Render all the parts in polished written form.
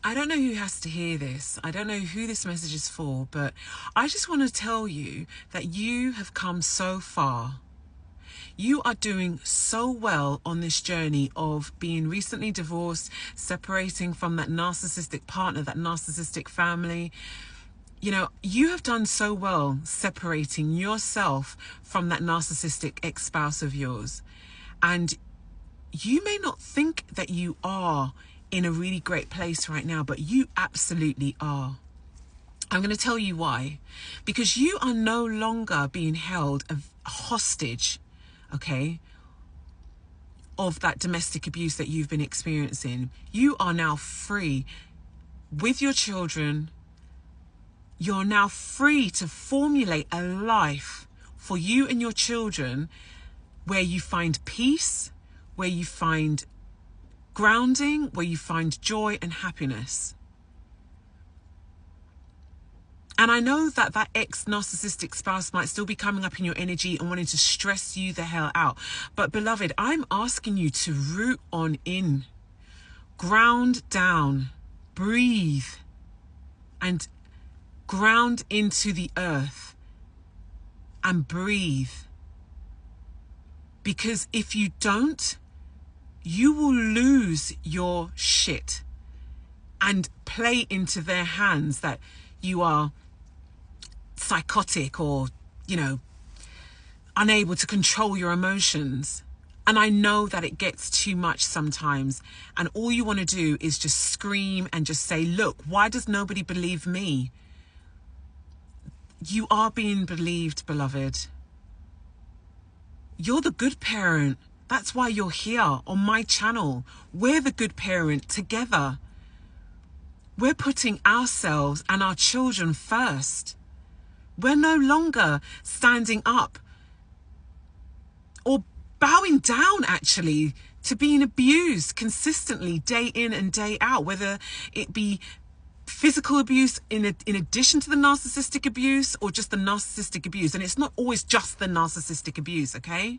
I don't know who has to hear this. I don't know who this message is for, but I just want to tell you that you have come so far. You are doing so well on this journey of being recently divorced, separating from that narcissistic partner, that narcissistic family. You know, you have done so well separating yourself from that narcissistic ex-spouse of yours. And you may not think that you are in a really great place right now, but you absolutely are. I'm going to tell you why. Because you are no longer being held hostage, okay, of that domestic abuse that you've been experiencing. You are now free with your children. You're now free to formulate a life for you and your children where you find peace, where you find grounding, where you find joy and happiness. And I know that that ex-narcissistic spouse might still be coming up in your energy and wanting to stress you the hell out. But beloved, I'm asking you to root on in, ground down, breathe, and ground into the earth and breathe. Because if you don't, you will lose your shit and play into their hands that you are psychotic or, you know, unable to control your emotions. And I know that it gets too much sometimes. And all you want to do is just scream and just say, look, why does nobody believe me? You are being believed, beloved. You're the good parent. That's why you're here on my channel. We're the good parent together. We're putting ourselves and our children first. We're no longer standing up or bowing down, actually, to being abused consistently day in and day out, whether it be physical abuse in addition to the narcissistic abuse or just the narcissistic abuse. And it's not always just the narcissistic abuse, okay?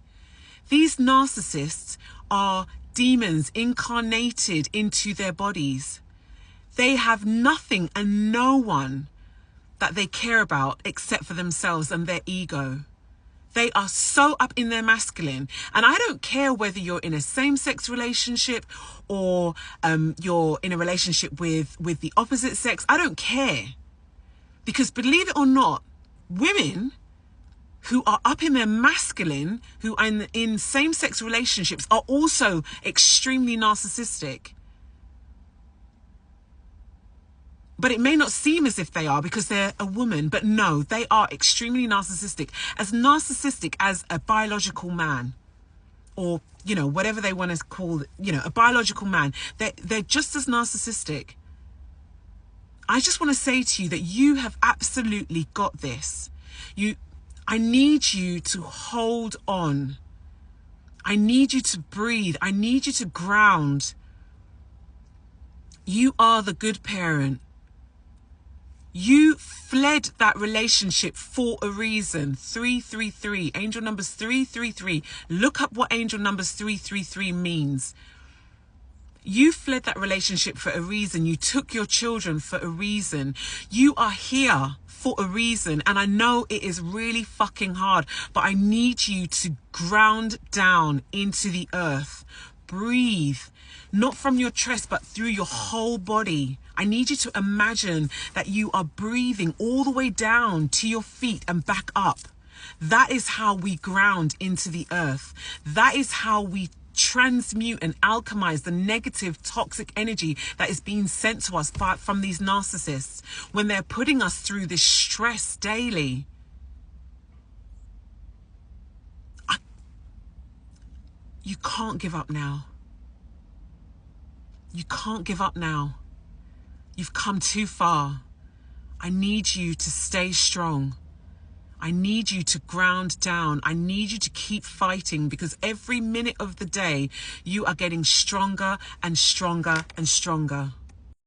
These narcissists are demons incarnated into their bodies. They have nothing and no one that they care about except for themselves and their ego. They are so up in their masculine. And I don't care whether you're in a same-sex relationship or you're in a relationship with the opposite sex. I don't care. Because believe it or not, women who are up in their masculine, who are in same-sex relationships, are also extremely narcissistic. But it may not seem as if they are because they're a woman, but no, they are extremely narcissistic as a biological man, or, you know, whatever they want to call, you know, a biological man. They're just as narcissistic. I just want to say to you that you have absolutely got this. I need you to hold on. I need you to breathe. I need you to ground. You are the good parent. You fled that relationship for a reason. 333. Angel numbers 333. Look up what angel numbers 333 means. You fled that relationship for a reason. You took your children for a reason. You are here for a reason. And I know it is really fucking hard, but I need you to ground down into the earth. Breathe. Not from your chest, but through your whole body. I need you to imagine that you are breathing all the way down to your feet and back up. That is how we ground into the earth. That is how we transmute and alchemize the negative, toxic energy that is being sent to us from these narcissists when they're putting us through this stress daily. You can't give up now. You can't give up now. You've come too far. I need you to stay strong. I need you to ground down. I need you to keep fighting, because every minute of the day, you are getting stronger and stronger and stronger.